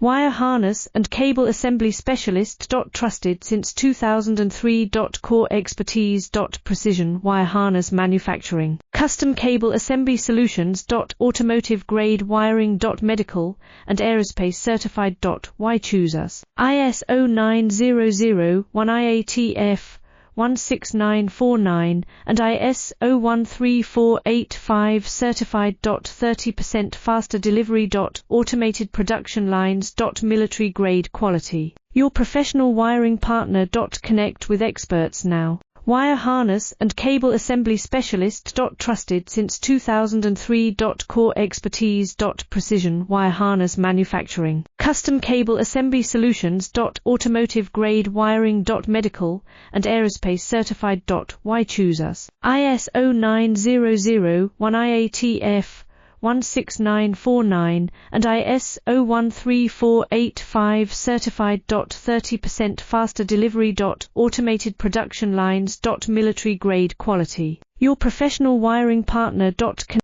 Wire harness and cable assembly specialist. Trusted since 2003. Core expertise. Precision wire harness manufacturing. Custom cable assembly solutions. Automotive grade wiring. Medical and aerospace certified. Why choose us? ISO 9001 IATF 16949 and ISO 13485 certified. 30% faster delivery. Automated production lines. Military grade quality. Your professional wiring partner. Connect with experts now. Wire harness and cable assembly specialist. Trusted since 2003. Core expertise. Precision wire harness manufacturing. Custom cable assembly solutions. Automotive grade wiring. Medical and aerospace certified. Why choose us? ISO 9001 IATF 16949 and ISO 13485 certified. 30% faster delivery. Automated production lines. Military grade quality. Your professional wiring partner.